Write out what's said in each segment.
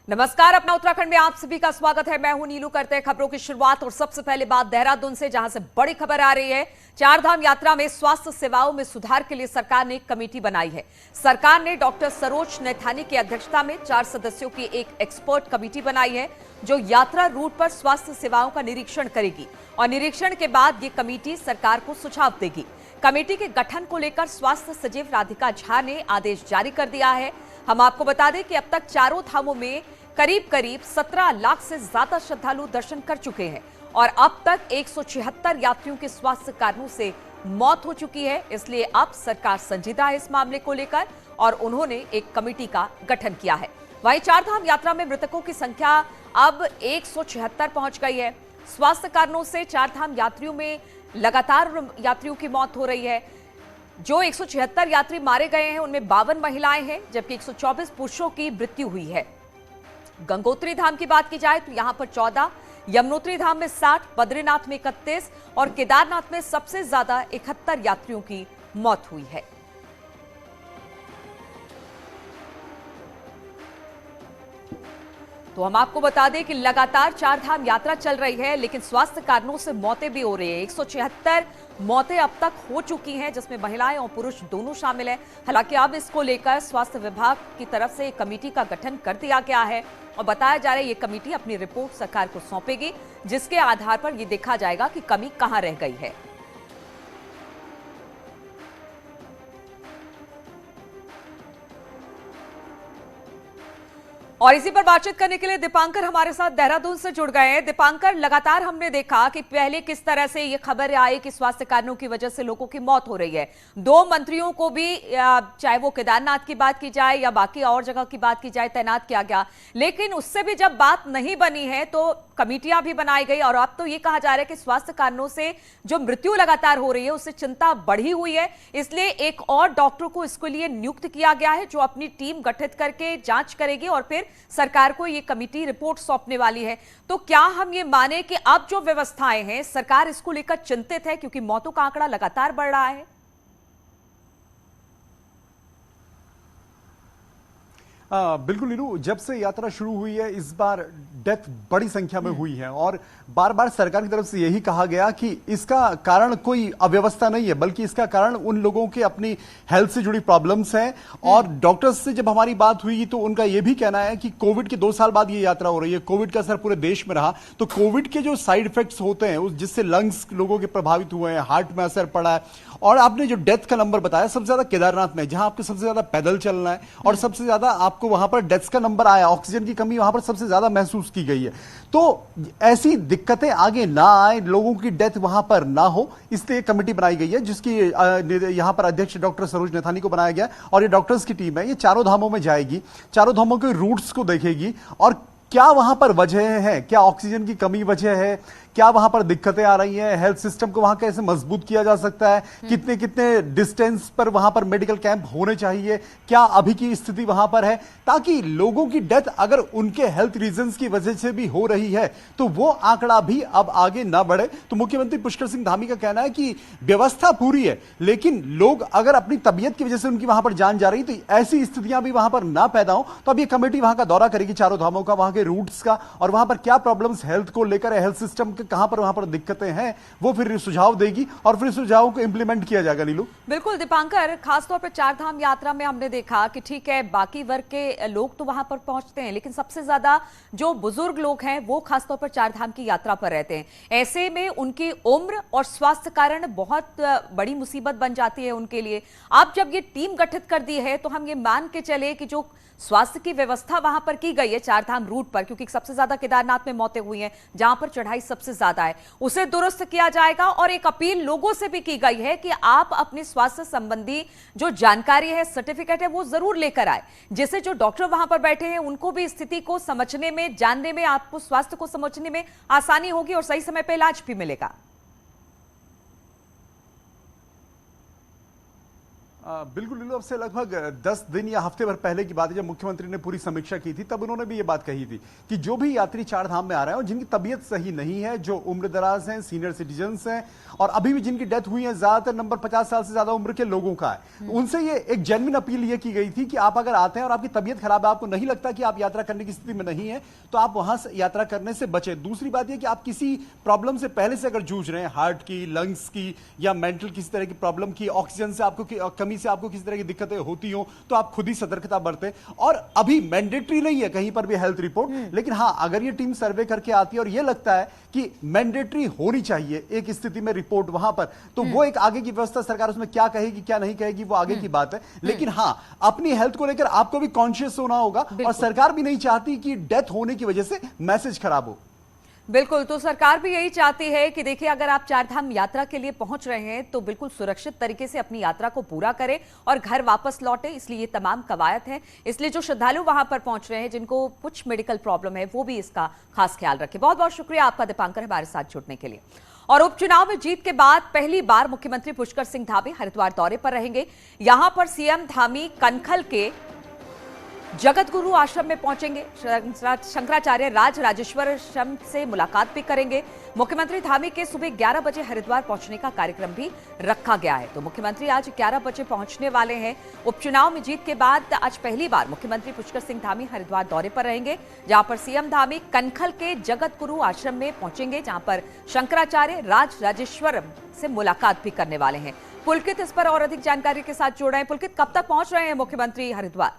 नमस्कार, अपना उत्तराखंड में आप सभी का स्वागत है। मैं हूं नीलू। करते हैं खबरों की शुरुआत और सबसे पहले बात देहरादून से, जहां से बड़ी खबर आ रही है। चारधाम यात्रा में स्वास्थ्य सेवाओं में सुधार के लिए सरकार ने एक कमेटी बनाई है। सरकार ने डॉक्टर सरोज नैथानी की अध्यक्षता में 4 सदस्यों की एक एक्सपर्ट कमेटी बनाई है, जो यात्रा रूट पर स्वास्थ्य सेवाओं का निरीक्षण करेगी और निरीक्षण के बाद ये कमेटी सरकार को सुझाव देगी। कमेटी के गठन को लेकर स्वास्थ्य सचिव राधिका झा ने आदेश जारी कर दिया है। हम आपको बता दें कि अब तक चारों धामों में करीब 17 लाख से ज्यादा श्रद्धालु दर्शन कर चुके हैं और अब तक 176 यात्रियों के स्वास्थ्य कारणों से मौत हो चुकी है। इसलिए अब सरकार संजीदा है इस मामले को लेकर और उन्होंने एक कमेटी का गठन किया है। वहीं चारधाम यात्रा में मृतकों की संख्या अब 176 पहुंच गई है। स्वास्थ्य कारणों से चारधाम यात्रियों में लगातार यात्रियों की मौत हो रही है। जो 176 यात्री मारे गए हैं उनमें 52 महिलाएं हैं, जबकि 124 पुरुषों की मृत्यु हुई है। गंगोत्री धाम की बात की जाए तो यहां पर 14, यमुनोत्री धाम में 60, बद्रीनाथ में 31 और केदारनाथ में सबसे ज्यादा 71 यात्रियों की मौत हुई है। तो हम आपको बता दें कि लगातार चारधाम यात्रा चल रही है, लेकिन स्वास्थ्य कारणों से मौतें भी हो रही है। 176 मौतें अब तक हो चुकी हैं, जिसमें महिलाएं और पुरुष दोनों शामिल हैं। हालांकि अब इसको लेकर स्वास्थ्य विभाग की तरफ से एक कमेटी का गठन कर दिया गया है और बताया जा रहा है ये कमेटी अपनी रिपोर्ट सरकार को सौंपेगी, जिसके आधार पर यह देखा जाएगा कि कमी कहां रह गई है। और इसी पर बातचीत करने के लिए दीपांकर हमारे साथ देहरादून से जुड़ गए हैं। दीपांकर, लगातार हमने देखा कि पहले किस तरह से ये खबर आई कि स्वास्थ्य कारणों की वजह से लोगों की मौत हो रही है। 2 मंत्रियों को भी, चाहे वो केदारनाथ की बात की जाए या बाकी और जगह की बात की जाए, तैनात किया गया, लेकिन उससे भी जब बात नहीं बनी है तो कमेटियां भी बनाई गई और अब तो ये कहा जा रहा है कि स्वास्थ्य कारणों से जो मृत्यु लगातार हो रही है उससे चिंता बढ़ी हुई है। इसलिए एक और डॉक्टर को इसके लिए नियुक्त किया गया है, जो अपनी टीम गठित करके जांच करेगी और फिर सरकार को ये कमेटी रिपोर्ट सौंपने वाली है। तो क्या हम ये माने कि अब जो व्यवस्थाएं हैं सरकार इसको लेकर चिंतित है, क्योंकि मौतों का आंकड़ा लगातार बढ़ रहा है? बिल्कुल नीरू, जब से यात्रा शुरू हुई है इस बार डेथ बड़ी संख्या में हुई है और बार बार सरकार की तरफ से यही कहा गया कि इसका कारण कोई अव्यवस्था नहीं है, बल्कि इसका कारण उन लोगों के अपनी हेल्थ से जुड़ी प्रॉब्लम्स हैं। और डॉक्टर्स से जब हमारी बात हुई तो उनका यह भी कहना है कि कोविड के 2 साल बाद ये यात्रा हो रही है, कोविड का असर पूरे देश में रहा, तो कोविड के जो साइड इफेक्ट्स होते हैं जिससे लंग्स लोगों के प्रभावित हुए हैं, हार्ट में असर पड़ा है। और आपने जो डेथ का नंबर बताया सबसे ज्यादा केदारनाथ में, जहां आपको सबसे ज्यादा पैदल चलना है और सबसे ज्यादा आपको वहां पर डेथ्स का नंबर आया, ऑक्सीजन की कमी वहां पर सबसे ज्यादा महसूस की गई है। तो ऐसी दिक्कतें आगे ना आए, लोगों की डेथ वहां पर ना हो, इसलिए कमेटी बनाई गई है, जिसकी यहां पर अध्यक्ष डॉक्टर सरोज नैथानी को बनाया गया और ये डॉक्टर्स की टीम है। ये चारों धामों में जाएगी, चारों धामों के रूट्स को देखेगी और क्या वहां पर वजह है, क्या ऑक्सीजन की कमी वजह है, क्या वहां पर दिक्कतें आ रही हैं, हेल्थ सिस्टम को वहां कैसे मजबूत किया जा सकता है, कितने कितने डिस्टेंस पर वहां पर मेडिकल कैंप होने चाहिए, क्या अभी की स्थिति वहां पर है, ताकि लोगों की डेथ अगर उनके हेल्थ रीजंस की वजह से भी हो रही है तो वो आंकड़ा भी अब आगे ना बढ़े। तो मुख्यमंत्री पुष्कर सिंह धामी का कहना है कि व्यवस्था पूरी है, लेकिन लोग अगर अपनी तबीयत की वजह से उनकी वहां पर जान जा रही तो ऐसी स्थितियां भी वहां पर ना पैदा हो। तो अब ये कमेटी वहां का दौरा करेगी, चारों धामों का, वहां के रूट्स का, और वहां पर क्या प्रॉब्लम्स हेल्थ को लेकर है, हेल्थ सिस्टम के कहां पर वहां पर दिक्कतें हैं, वो फिर सुझाव देगी और फिर सुझावों को इंप्लीमेंट किया जाएगा। नीलू, बिल्कुल दीपांकर, खासतौर पर चारधाम यात्रा में हमने देखा कि ठीक है, बाकी वर्ग के लोग तो वहां पर पहुंचते हैं, लेकिन सबसे ज्यादा जो बुजुर्ग लोग हैं वो खासतौर पर चारधाम की यात्रा पर रहते हैं। ऐसे में उनकी उम्र और स्वास्थ्य कारण बहुत बड़ी मुसीबत बन जाती है उनके लिए। अब जब ये टीम गठित कर दी है तो हम ये मान के चले कि जो स्वास्थ्य की व्यवस्था वहां पर की गई है चारधाम रूट पर, क्योंकि सबसे ज्यादा केदारनाथ में मौतें हुई हैं, जहां पर चढ़ाई सबसे ज्यादा है, उसे दुरुस्त किया जाएगा। और एक अपील लोगों से भी की गई है कि आप अपने स्वास्थ्य संबंधी जो जानकारी है, सर्टिफिकेट है, वो जरूर लेकर आए, जिससे जो डॉक्टर वहां पर बैठे हैं उनको भी स्थिति को समझने में, जानने में, आपको स्वास्थ्य को समझने में आसानी होगी और सही समय पर इलाज भी मिलेगा। बिल्कुल लीलू, अब से लगभग 10 दिन या हफ्ते भर पहले की बात है, जब मुख्यमंत्री ने पूरी समीक्षा की थी, तब उन्होंने भी ये बात कही थी कि जो भी यात्री चार धाम में आ रहे हैं और जिनकी तबीयत सही नहीं है, जो उम्र दराज हैं, सीनियर सिटीजन्स हैं और अभी भी जिनकी डेथ हुई है, ज्यादातर नंबर 50 साल से ज्यादा उम्र के लोगों का है, उनसे ये एक जेन्युइन अपील ये की गई थी कि आप अगर आते हैं और आपकी तबीयत खराब है, आपको नहीं लगता कि आप यात्रा करने की स्थिति में नहीं है, तो आप वहां से यात्रा करने से बचे। दूसरी बात यह कि आप किसी प्रॉब्लम से पहले से अगर जूझ रहे हैं, हार्ट की, लंग्स की या मेंटल किसी तरह की प्रॉब्लम की, ऑक्सीजन से आपको कमी से आपको किसी तरह की दिक्कतें होती हो, तो आप खुद ही सतर्कता बरतें। और अभी मैंडेटरी नहीं है कहीं पर भी हेल्थ रिपोर्ट, लेकिन हां, अगर ये टीम सर्वे करके आती है और ये लगता है कि मैंडेटरी होनी चाहिए एक स्थिति में रिपोर्ट वहां पर, तो वो एक आगे की व्यवस्था सरकार उसमें क्या कहेगी क्या नहीं कहेगी वो आगे की बात है। लेकिन हां, अपनी हेल्थ को लेकर आपको भी कॉन्शियस होना होगा और सरकार भी नहीं चाहती कि डेथ होने की वजह से मैसेज खराब हो। बिल्कुल, तो सरकार भी यही चाहती है कि देखिए, अगर आप चारधाम यात्रा के लिए पहुंच रहे हैं तो बिल्कुल सुरक्षित तरीके से अपनी यात्रा को पूरा करें और घर वापस लौटे। इसलिए ये तमाम कवायद है। इसलिए जो श्रद्धालु वहां पर पहुंच रहे हैं, जिनको कुछ मेडिकल प्रॉब्लम है, वो भी इसका खास ख्याल रखें। बहुत बहुत शुक्रिया आपका दीपांकर हमारे साथ जुड़ने के लिए। और उपचुनाव में जीत के बाद पहली बार मुख्यमंत्री पुष्कर सिंह धामी हरिद्वार दौरे पर रहेंगे। यहां पर सीएम धामी कनखल के जगत गुरु आश्रम में पहुंचेंगे। शंकराचार्य राज राजेश्वरम से मुलाकात भी करेंगे। मुख्यमंत्री धामी के सुबह 11 बजे हरिद्वार पहुंचने का कार्यक्रम भी रखा गया है। तो मुख्यमंत्री आज 11 बजे पहुंचने वाले हैं। उपचुनाव में जीत के बाद आज पहली बार मुख्यमंत्री पुष्कर सिंह धामी हरिद्वार दौरे पर रहेंगे, जहां पर सीएम धामी कनखल के जगत गुरु आश्रम में पहुंचेंगे, जहां पर शंकराचार्य राज राजेश्वरम से मुलाकात भी करने वाले हैं। पुलकित इस पर और अधिक जानकारी के साथ जुड़ रहे हैं। पुलकित, कब तक पहुंच रहे हैं मुख्यमंत्री हरिद्वार?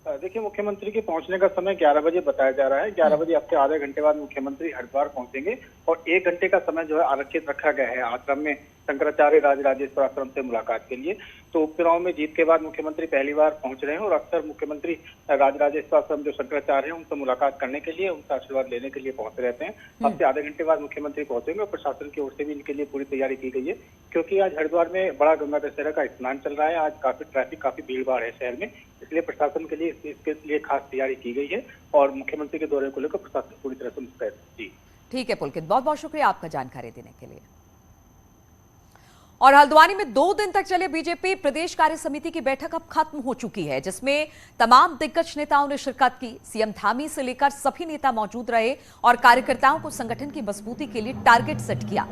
देखिए, मुख्यमंत्री के पहुंचने का समय 11 बजे बताया जा रहा है। 11 बजे अब से आधे घंटे बाद मुख्यमंत्री हरिद्वार पहुंचेंगे और 1 घंटे का समय जो है आरक्षित रखा गया है आश्रम में शंकराचार्य राज राजेश्वर आश्रम से मुलाकात के लिए। तो उपचुनाव में जीत के बाद मुख्यमंत्री पहली बार पहुंच रहे हैं और अक्सर मुख्यमंत्री राज राजेश्वर आश्रम जो शंकराचार्य हैं उनसे मुलाकात करने के लिए, उनसे आशीर्वाद लेने के लिए पहुंच रहते हैं। अब से आधे घंटे बाद मुख्यमंत्री पहुंचेंगे और प्रशासन की ओर से भी इनके लिए पूरी तैयारी की गई है, क्योंकि आज हरिद्वार में बड़ा गंगा दशहरा का स्नान चल रहा है। आज काफी ट्रैफिक, काफी भीड़ भाड़ है शहर में, इसलिए प्रशासन के लिए इसके लिए खास तैयारी की गई है और मुख्यमंत्री के दौरे को लेकर प्रशासन पूरी तरह से मुस्तैद। जी ठीक है पुलकित, बहुत बहुत शुक्रिया आपका जानकारी देने के लिए। और हल्द्वानी में 2 दिन तक चले बीजेपी प्रदेश कार्य समिति की बैठक अब खत्म हो चुकी है, जिसमें तमाम दिग्गज नेताओं ने शिरकत की। सीएम धामी से लेकर सभी नेता मौजूद रहे और कार्यकर्ताओं को संगठन की मजबूती के लिए टारगेट सेट किया।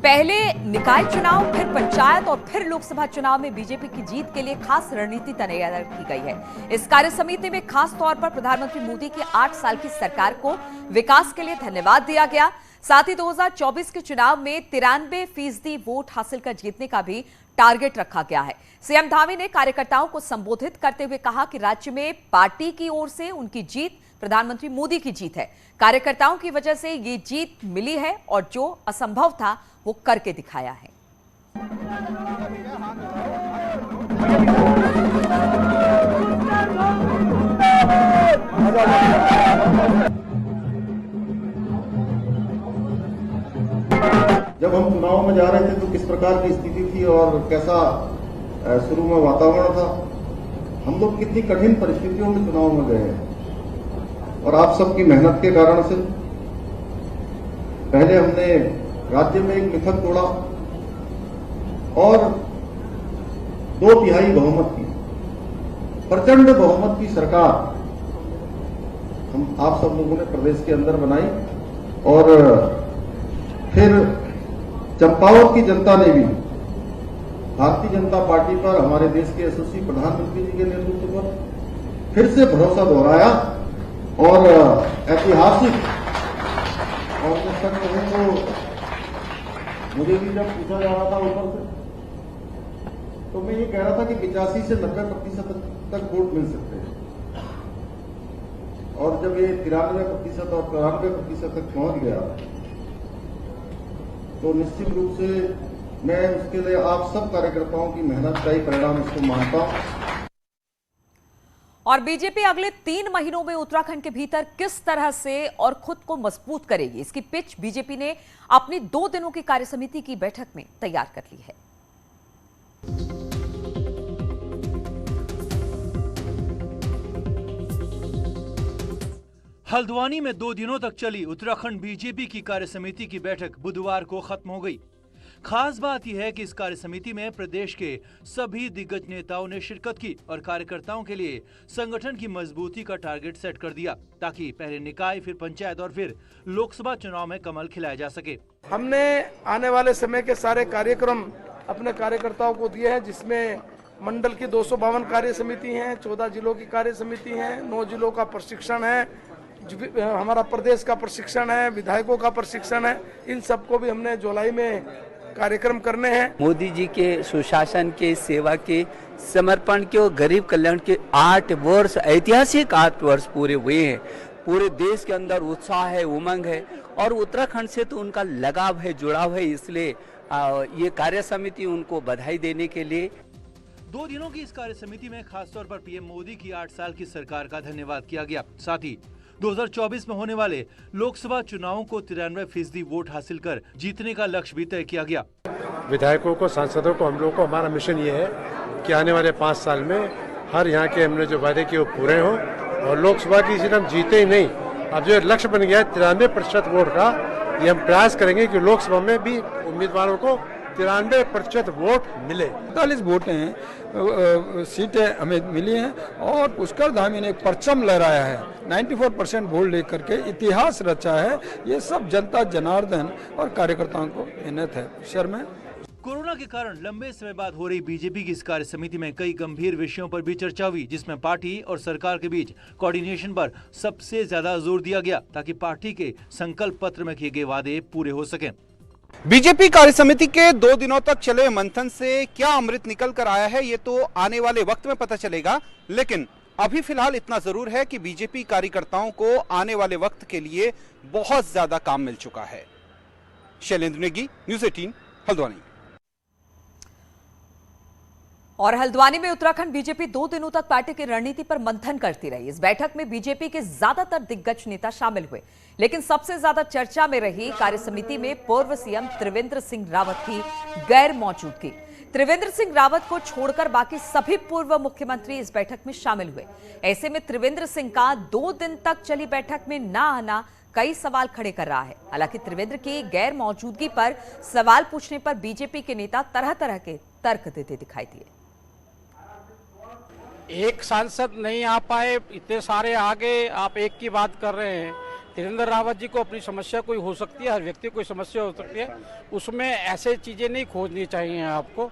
पहले निकाय चुनाव, फिर पंचायत और फिर लोकसभा चुनाव में बीजेपी की जीत के लिए खास रणनीति तैयार की गई है। इस कार्य समिति में खास तौर पर प्रधानमंत्री मोदी की 8 साल की सरकार को विकास के लिए धन्यवाद दिया गया। साथ ही 2024 के चुनाव में 93% वोट हासिल कर जीतने का भी टारगेट रखा गया है। सीएम धामी ने कार्यकर्ताओं को संबोधित करते हुए कहा कि राज्य में पार्टी की ओर से उनकी जीत प्रधानमंत्री मोदी की जीत है। कार्यकर्ताओं की वजह से ये जीत मिली है और जो असंभव था वो करके दिखाया है। जब हम चुनाव में जा रहे थे तो किस प्रकार की स्थिति थी और कैसा शुरू में वातावरण था, हम लोग कितनी कठिन परिस्थितियों में चुनाव में गए हैं और आप सबकी मेहनत के कारण से पहले हमने राज्य में एक मिथक तोड़ा और 2/3 बहुमत की, प्रचंड बहुमत की सरकार हम आप सब लोगों ने प्रदेश के अंदर बनाई और फिर चंपावत की जनता ने भी भारतीय जनता पार्टी पर, हमारे देश के यशस्वी प्रधानमंत्री जी के नेतृत्व पर फिर से भरोसा दोहराया और ऐतिहासिक, और मैं सच कहूं तो मुझे भी जब पूछा जा रहा था ऊपर से, तो मैं ये कह रहा था कि 85 से 90% तक वोट मिल सकते हैं और जब ये 93% और 94% तक पहुंच गया तो निश्चित रूप से मैं उसके लिए आप सब कार्यकर्ताओं की मेहनत का ही परिणाम इसको मानता हूं। और बीजेपी अगले 3 महीनों में उत्तराखंड के भीतर किस तरह से और खुद को मजबूत करेगी, इसकी पिच बीजेपी ने अपनी 2 दिनों की कार्यसमिति की बैठक में तैयार कर ली है। हल्द्वानी में 2 दिनों तक चली उत्तराखंड बीजेपी की कार्यसमिति की बैठक बुधवार को खत्म हो गई। खास बात यह है कि इस कार्य समिति में प्रदेश के सभी दिग्गज नेताओं ने शिरकत की और कार्यकर्ताओं के लिए संगठन की मजबूती का टारगेट सेट कर दिया, ताकि पहले निकाय, फिर पंचायत और फिर लोकसभा चुनाव में कमल खिलाया जा सके। हमने आने वाले समय के सारे कार्यक्रम अपने कार्यकर्ताओं को दिए हैं, जिसमें मंडल की 252 कार्य समिति हैं, 14 जिलों की कार्य समिति हैं, 9 जिलों का प्रशिक्षण है, हमारा प्रदेश का प्रशिक्षण है, विधायकों का प्रशिक्षण है। इन सबको भी हमने जुलाई में कार्यक्रम करने हैं। मोदी जी के सुशासन के, सेवा के, समर्पण के और गरीब कल्याण के 8 वर्ष, ऐतिहासिक 8 वर्ष पूरे हुए हैं। पूरे देश के अंदर उत्साह है, उमंग है और उत्तराखंड से तो उनका लगाव है, जुड़ाव है, इसलिए ये कार्य समिति उनको बधाई देने के लिए। 2 दिनों की इस कार्य समिति में खासतौर पर पीएम मोदी की 8 साल की सरकार का धन्यवाद किया गया। साथ ही 2024 में होने वाले लोकसभा चुनावों को 93% वोट हासिल कर जीतने का लक्ष्य भी तय किया गया। विधायकों को, सांसदों को, हम लोगों को हमारा मिशन ये है कि आने वाले 5 साल में हर यहाँ के हमने जो वादे किए वो पूरे हों और लोकसभा की सीट हम जीते ही नहीं। अब जो लक्ष्य बन गया है 93% वोट का, ये हम प्रयास करेंगे कि लोकसभा में भी उम्मीदवारों को 93% वोट मिले। 45 वोट हैं, सीटें हमें मिली हैं और पुष्कर धामी ने एक परचम लहराया है। 94% वोट लेकर के इतिहास रचा है। ये सब जनता जनार्दन और कार्यकर्ताओं को मेहनत है। शर्मा कोरोना के कारण लंबे समय बाद हो रही बीजेपी की इस कार्य समिति में कई गंभीर विषयों पर भी चर्चा हुई, जिसमें पार्टी और सरकार के बीच कोऑर्डिनेशन पर सबसे ज्यादा जोर दिया गया, ताकि पार्टी के संकल्प पत्र में किए गए वादे पूरे हो सकें। बीजेपी कार्य समिति के 2 दिनों तक चले मंथन से क्या अमृत निकल कर आया है, ये तो आने वाले वक्त में पता चलेगा। लेकिन अभी फिलहाल इतना जरूर है कि बीजेपी कार्यकर्ताओं को आने वाले वक्त के लिए बहुत ज्यादा काम मिल चुका है। शैलेंद्र नेगी, न्यूज़ 18, हल्द्वानी। और हल्द्वानी में उत्तराखंड बीजेपी 2 दिनों तक पार्टी की रणनीति पर मंथन करती रही। इस बैठक में बीजेपी के ज्यादातर दिग्गज नेता शामिल हुए, लेकिन सबसे ज्यादा चर्चा में रही कार्य समिति में पूर्व सीएम त्रिवेंद्र सिंह रावत की गैर मौजूदगी। त्रिवेंद्र सिंह रावत को छोड़कर बाकी सभी पूर्व मुख्यमंत्री इस बैठक में शामिल हुए। ऐसे में त्रिवेंद्र सिंह का 2 दिन तक चली बैठक में ना आना कई सवाल खड़े कर रहा है। हालांकि त्रिवेंद्र की गैर मौजूदगी पर सवाल पूछने पर बीजेपी के नेता तरह तरह के तर्क देते दिखाई दिए। एक सांसद नहीं आ पाए, इतने सारे आगे, आप एक की बात कर रहे हैं। त्रिवेंद्र रावत जी को अपनी समस्या कोई हो सकती है, हर व्यक्ति को कोई समस्या हो सकती है, उसमें ऐसे चीजें नहीं खोजनी चाहिए आपको।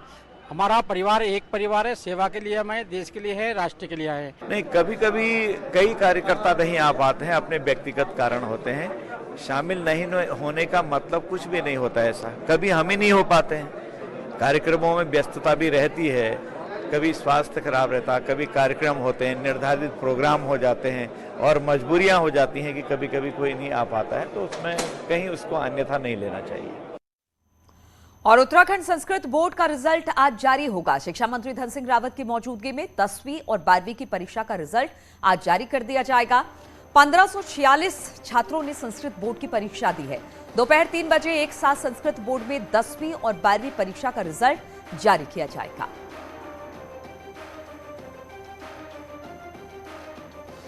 हमारा परिवार एक परिवार है, सेवा के लिए हम आए, देश के लिए है, राष्ट्र के लिए आए। नहीं, कभी कभी कई कार्यकर्ता नहीं आ पाते हैं, अपने व्यक्तिगत कारण होते हैं। शामिल नहीं होने का मतलब कुछ भी नहीं होता ऐसा। कभी हम ही नहीं हो पाते हैं, कार्यक्रमों में व्यस्तता भी रहती है, कभी स्वास्थ्य खराब रहता, कभी कार्यक्रम होते हैं, निर्धारित प्रोग्राम हो जाते हैं और मजबूरियां हो जाती हैं कि कभी कभी कोई नहीं आ पाता है, तो उसमें कहीं उसको अन्यथा नहीं लेना चाहिए। और उत्तराखंड संस्कृत बोर्ड का रिजल्ट आज जारी होगा। शिक्षा मंत्री धन सिंह रावत की मौजूदगी में 10वीं और 12वीं की परीक्षा का रिजल्ट आज जारी कर दिया जाएगा। 1546 छात्रों ने संस्कृत बोर्ड की परीक्षा दी है। दोपहर 3 बजे एक साथ संस्कृत बोर्ड में 10वीं और 12वीं परीक्षा का रिजल्ट जारी किया जाएगा।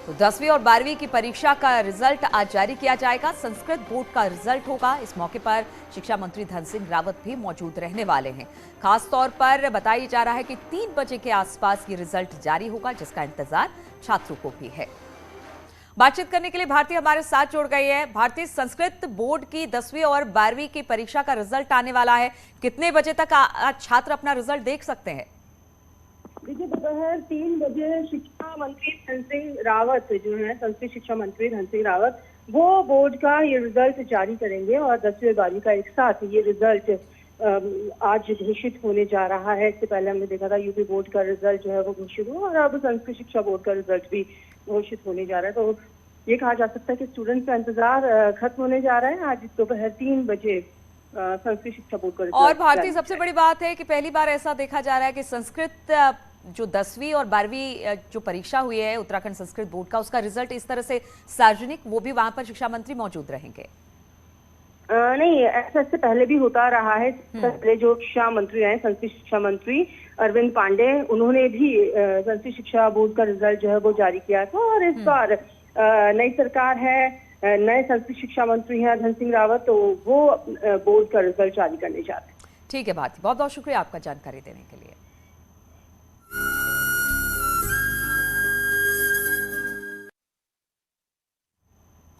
तो 10वीं और 12वीं की परीक्षा का रिजल्ट आज जारी किया जाएगा। संस्कृत बोर्ड का रिजल्ट होगा। इस मौके पर शिक्षा मंत्री धन सिंह रावत भी मौजूद रहने वाले हैं। खास तौर पर बताया जा रहा है कि 3 बजे के आसपास ये रिजल्ट जारी होगा, जिसका इंतजार छात्रों को भी है। बातचीत करने के लिए भारती हमारे साथ जुड़ गई है। भारती, संस्कृत बोर्ड की 10वीं और 12वीं की परीक्षा का रिजल्ट आने वाला है, कितने बजे तक आज छात्र अपना रिजल्ट देख सकते हैं? देखिए, दोपहर 3 बजे शिक्षा मंत्री धन सिंह रावत जो है, संस्कृत शिक्षा मंत्री धन सिंह रावत, वो बोर्ड का ये रिजल्ट जारी करेंगे और 10वीं और 12वीं का एक साथ ये रिजल्ट आज घोषित होने जा रहा है। इससे पहले हमने देखा था यूपी बोर्ड का रिजल्ट जो है वो घोषित हुआ और अब संस्कृत शिक्षा बोर्ड का रिजल्ट भी घोषित होने जा रहा है। तो ये कहा जा सकता है कि स्टूडेंट्स का इंतजार खत्म होने जा रहा है। आज दोपहर 3 बजे संस्कृत शिक्षा बोर्ड का रिजल्ट। और भारतीय, सबसे बड़ी बात है कि पहली बार ऐसा देखा जा रहा है कि संस्कृत जो 10वीं और 12वीं जो परीक्षा हुई है उत्तराखंड संस्कृत बोर्ड का, उसका रिजल्ट इस तरह से सार्वजनिक, वो भी वहां पर शिक्षा मंत्री मौजूद रहेंगे? नहीं, ऐसा इससे पहले भी होता रहा है। पहले जो शिक्षा मंत्री हैं, संस्कृत शिक्षा मंत्री अरविंद पांडे, उन्होंने भी संस्कृत शिक्षा बोर्ड का रिजल्ट जो है वो जारी किया था। और इस बार नई सरकार है, नए संस्कृत शिक्षा मंत्री हैं धन सिंह रावत, तो वो बोर्ड का रिजल्ट जारी करने जा रहे हैं। ठीक है भारती, बहुत बहुत शुक्रिया आपका जानकारी देने के लिए।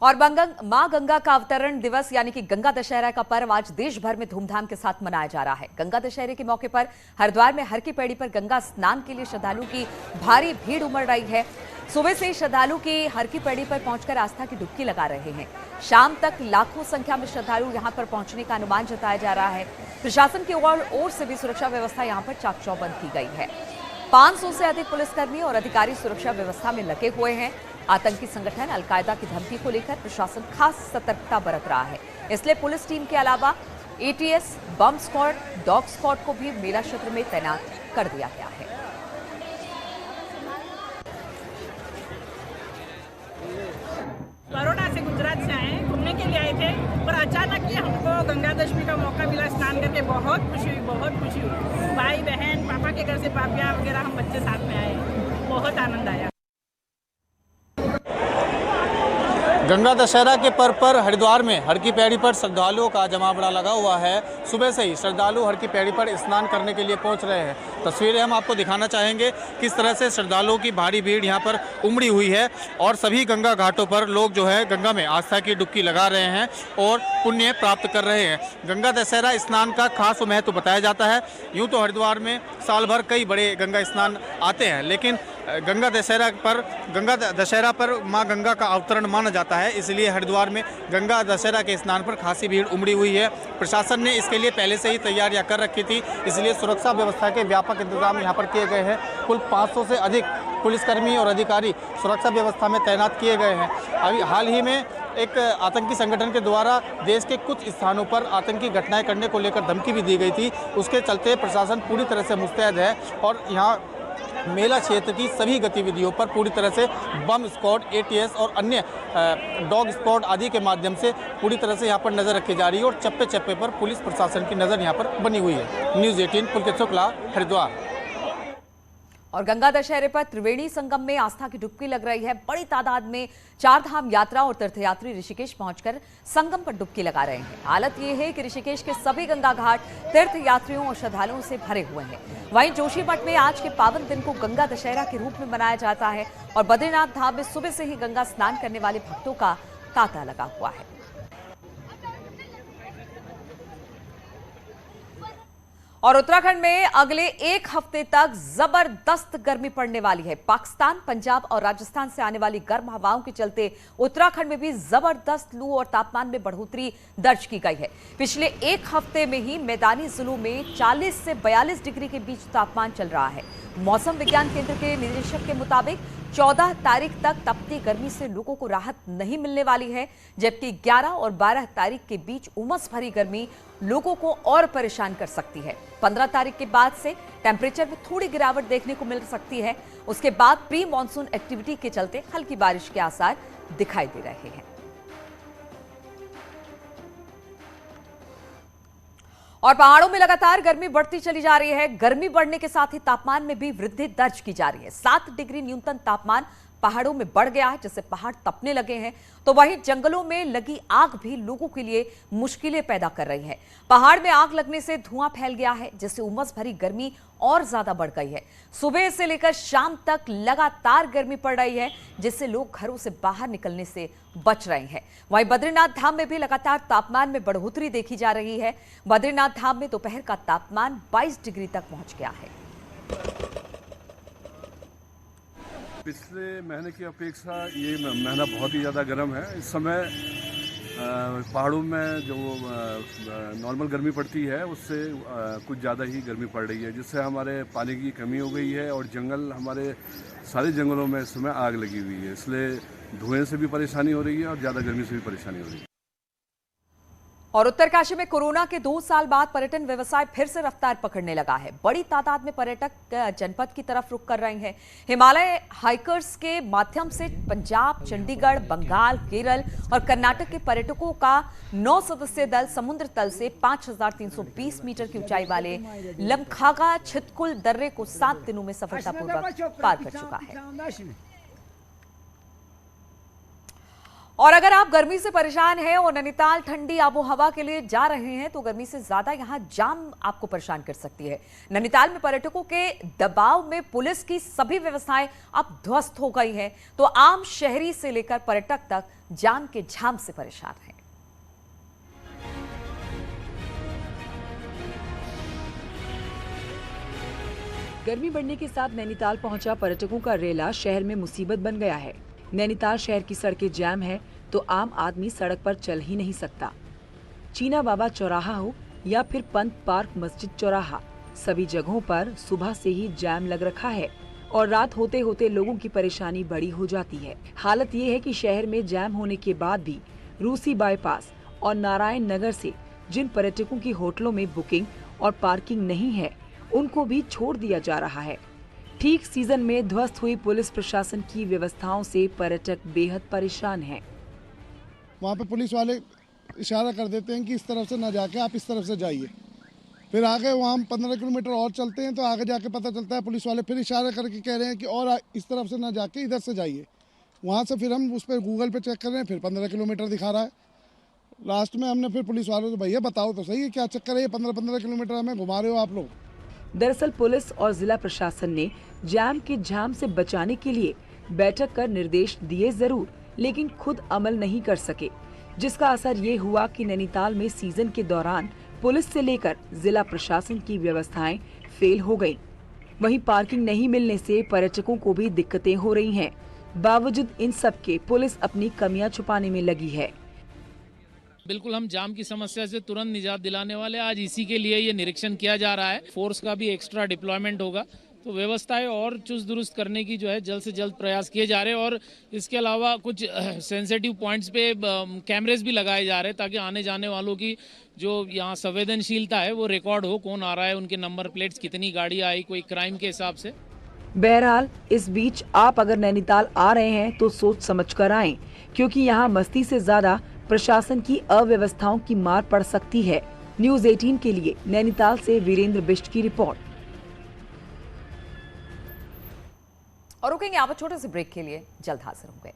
और मां गंगा का अवतरण दिवस यानी कि गंगा दशहरा का पर्व आज देश भर में धूमधाम के साथ मनाया जा रहा है। गंगा दशहरे के मौके पर हरिद्वार में हर की पैड़ी पर गंगा स्नान के लिए श्रद्धालुओं की भारी भीड़ उमड़ रही है। सुबह से श्रद्धालु की हर की पैड़ी पर पहुंचकर आस्था की डुबकी लगा रहे हैं। शाम तक लाखों संख्या में श्रद्धालु यहां पर पहुंचने का अनुमान जताया जा रहा है। प्रशासन की ओर से भी सुरक्षा व्यवस्था यहां पर चाक चौबंद की गई है। 500 से अधिक पुलिसकर्मी और अधिकारी सुरक्षा व्यवस्था में लगे हुए हैं। आतंकी संगठन अलकायदा की धमकी को लेकर प्रशासन खास सतर्कता बरत रहा है, इसलिए पुलिस टीम के अलावा एटीएस, बम स्क्वाड, डॉग स्क्वाड को भी मेला क्षेत्र में तैनात कर दिया गया है। बड़ौदा से गुजरात से आए हैं, घूमने के लिए आए थे, पर अचानक ही हमको गंगा दशमी का मौका मिला स्नान करके। बहुत खुशी हुई। भाई बहन, पापा के घर से पापिया वगैरह हम बच्चे साथ में आए, बहुत आनंद आया। गंगा दशहरा के पर्व पर हरिद्वार में हर की पैड़ी पर श्रद्धालुओं का जमावड़ा लगा हुआ है। सुबह से ही श्रद्धालु हर की पैड़ी पर स्नान करने के लिए पहुंच रहे हैं। तस्वीरें हम आपको दिखाना चाहेंगे किस तरह से श्रद्धालुओं की भारी भीड़ यहां पर उमड़ी हुई है और सभी गंगा घाटों पर लोग जो है गंगा में आस्था की डुबकी लगा रहे हैं और पुण्य प्राप्त कर रहे हैं। गंगा दशहरा स्नान का खास महत्व बताया जाता है। यूँ तो हरिद्वार में साल भर कई बड़े गंगा स्नान आते हैं, लेकिन गंगा दशहरा पर मां गंगा का अवतरण माना जाता है, इसलिए हरिद्वार में गंगा दशहरा के स्नान पर खासी भीड़ उमड़ी हुई है। प्रशासन ने इसके लिए पहले से ही तैयारियां कर रखी थी, इसलिए सुरक्षा व्यवस्था के व्यापक इंतजाम यहां पर किए गए हैं। कुल 500 से अधिक पुलिसकर्मी और अधिकारी सुरक्षा व्यवस्था में तैनात किए गए हैं। अभी हाल ही में एक आतंकी संगठन के द्वारा देश के कुछ स्थानों पर आतंकी घटनाएं करने को लेकर धमकी भी दी गई थी, उसके चलते प्रशासन पूरी तरह से मुस्तैद है और यहाँ मेला क्षेत्र की सभी गतिविधियों पर पूरी तरह से बम स्क्वाड, एटीएस और अन्य डॉग स्क्वाड आदि के माध्यम से पूरी तरह से यहाँ पर नज़र रखी जा रही है और चप्पे चप्पे पर पुलिस प्रशासन की नज़र यहाँ पर बनी हुई है। न्यूज़ 18 पुलकित शुक्ला, हरिद्वार। और गंगा दशहरे पर त्रिवेणी संगम में आस्था की डुबकी लग रही है। बड़ी तादाद में चारधाम यात्रा और तीर्थयात्री ऋषिकेश पहुंचकर संगम पर डुबकी लगा रहे हैं। हालत यह है कि ऋषिकेश के सभी गंगा घाट तीर्थयात्रियों और श्रद्धालुओं से भरे हुए हैं। वहीं जोशीमठ में आज के पावन दिन को गंगा दशहरा के रूप में मनाया जाता है और बद्रीनाथ धाम में सुबह से ही गंगा स्नान करने वाले भक्तों का तांता लगा हुआ है। और उत्तराखंड में अगले एक हफ्ते तक जबरदस्त गर्मी पड़ने वाली है। पाकिस्तान, पंजाब और राजस्थान से आने वाली गर्म हवाओं के चलते उत्तराखंड में भी जबरदस्त लू और तापमान में बढ़ोतरी दर्ज की गई है। पिछले एक हफ्ते में ही मैदानी जिलों में 40 से 42 डिग्री के बीच तापमान चल रहा है। मौसम विज्ञान केंद्र के निदेशक के मुताबिक 14 तारीख तक तपती गर्मी से लोगों को राहत नहीं मिलने वाली है, जबकि 11 और 12 तारीख के बीच उमस भरी गर्मी लोगों को और परेशान कर सकती है। 15 तारीख के बाद से टेम्परेचर में थोड़ी गिरावट देखने को मिल सकती है। उसके बाद प्री मॉनसून एक्टिविटी के चलते हल्की बारिश के आसार दिखाई दे रहे हैं। और पहाड़ों में लगातार गर्मी बढ़ती चली जा रही है। गर्मी बढ़ने के साथ ही तापमान में भी वृद्धि दर्ज की जा रही है। 7 डिग्री न्यूनतम तापमान पहाड़ों में बढ़ गया है, जिससे पहाड़ तपने लगे हैं। तो वहीं जंगलों में लगी आग भी लोगों के लिए मुश्किलें पैदा कर रही है। पहाड़ में आग लगने से धुआं फैल गया है, जिससे उमस भरी गर्मी और ज्यादा बढ़ गई है। सुबह से लेकर शाम तक लगातार गर्मी पड़ रही है, जिससे लोग घरों से बाहर निकलने से बच रहे हैं। वहीं बद्रीनाथ धाम में भी लगातार तापमान में बढ़ोतरी देखी जा रही है। बद्रीनाथ धाम में दोपहर का तापमान 22 डिग्री तक पहुंच गया है। पिछले महीने की अपेक्षा ये महीना बहुत ही ज़्यादा गर्म है। इस समय पहाड़ों में जो नॉर्मल गर्मी पड़ती है उससे कुछ ज़्यादा ही गर्मी पड़ रही है, जिससे हमारे पानी की कमी हो गई है और जंगल, हमारे सारे जंगलों में इस समय आग लगी हुई है। इसलिए धुएं से भी परेशानी हो रही है और ज़्यादा गर्मी से भी परेशानी हो रही है। और उत्तरकाशी में कोरोना के 2 साल बाद पर्यटन व्यवसाय फिर से रफ्तार पकड़ने लगा है। बड़ी तादाद में पर्यटक जनपद की तरफ रुख कर रहे हैं। हिमालय हाइकर्स के माध्यम से पंजाब, चंडीगढ़, बंगाल, केरल और कर्नाटक के पर्यटकों का 9 सदस्यीय दल समुद्र तल से 5320 मीटर की ऊंचाई वाले लमखागा छितकुल दर्रे को 7 दिनों में सफलतापूर्वक पार कर चुका है। और अगर आप गर्मी से परेशान हैं और नैनीताल ठंडी आबोहवा के लिए जा रहे हैं तो गर्मी से ज्यादा यहां जाम आपको परेशान कर सकती है। नैनीताल में पर्यटकों के दबाव में पुलिस की सभी व्यवस्थाएं अब ध्वस्त हो गई हैं, तो आम शहरी से लेकर पर्यटक तक जाम के झाम से परेशान हैं। गर्मी बढ़ने के साथ नैनीताल पहुंचा पर्यटकों का रेला शहर में मुसीबत बन गया है। नैनीताल शहर की सड़कें जैम है तो आम आदमी सड़क पर चल ही नहीं सकता। चीना बाबा चौराहा हो या फिर पंत पार्क मस्जिद चौराहा, सभी जगहों पर सुबह से ही जैम लग रखा है और रात होते होते लोगों की परेशानी बड़ी हो जाती है। हालत ये है कि शहर में जैम होने के बाद भी रूसी बाईपास और नारायण नगर से जिन पर्यटकों की होटलों में बुकिंग और पार्किंग नहीं है उनको भी छोड़ दिया जा रहा है। ठीक सीजन में ध्वस्त हुई पुलिस प्रशासन की व्यवस्थाओं से पर्यटक बेहद परेशान हैं। वहाँ पे पुलिस वाले इशारा कर देते हैं कि इस तरफ से ना जाके आप इस तरफ से जाइए, फिर आगे वहाँ हम 15 किलोमीटर और चलते हैं तो आगे जाके पता चलता है पुलिस वाले फिर इशारा करके कह रहे हैं कि और इस तरफ से ना जाके इधर से जाइए। वहाँ से फिर हम उस पर गूगल पे चेक कर रहे हैं, फिर 15 किलोमीटर दिखा रहा है। लास्ट में हमने फिर पुलिस वालों से भैया बताओ तो सही है क्या चक्कर है, ये 15-15 किलोमीटर हमें घुमा रहे हो आप लोग। दरअसल पुलिस और जिला प्रशासन ने जाम के झाम से बचाने के लिए बैठक कर निर्देश दिए जरूर, लेकिन खुद अमल नहीं कर सके, जिसका असर ये हुआ कि नैनीताल में सीजन के दौरान पुलिस से लेकर जिला प्रशासन की व्यवस्थाएं फेल हो गईं। वहीं पार्किंग नहीं मिलने से पर्यटकों को भी दिक्कतें हो रही हैं। बावजूद इन सब के पुलिस अपनी कमियां छुपाने में लगी है। बिल्कुल हम जाम की समस्या से तुरंत निजात दिलाने वाले, आज इसी के लिए ये निरीक्षण किया जा रहा है। फोर्स का भी एक्स्ट्रा डिप्लॉयमेंट होगा, तो व्यवस्थाएं और चुस्त दुरुस्त करने की जो है जल्द से जल्द प्रयास किए जा रहे हैं। और इसके अलावा कुछ सेंसिटिव पॉइंट्स पे कैमरेज भी लगाए जा रहे हैं ताकि आने जाने वालों की जो यहाँ संवेदनशीलता है वो रिकॉर्ड हो, कौन आ रहा है, उनके नंबर प्लेट्स, कितनी गाड़ी आई, कोई क्राइम के हिसाब से। बहरहाल इस बीच आप अगर नैनीताल आ रहे हैं तो सोच समझ कर आएं, क्योंकि यहाँ मस्ती से ज्यादा प्रशासन की अव्यवस्थाओं की मार पड़ सकती है। न्यूज़ 18 के लिए नैनीताल से वीरेंद्र बिष्ट की रिपोर्ट। और रुकेंगे आप छोटे से ब्रेक के लिए, जल्द हाजिर होंगे।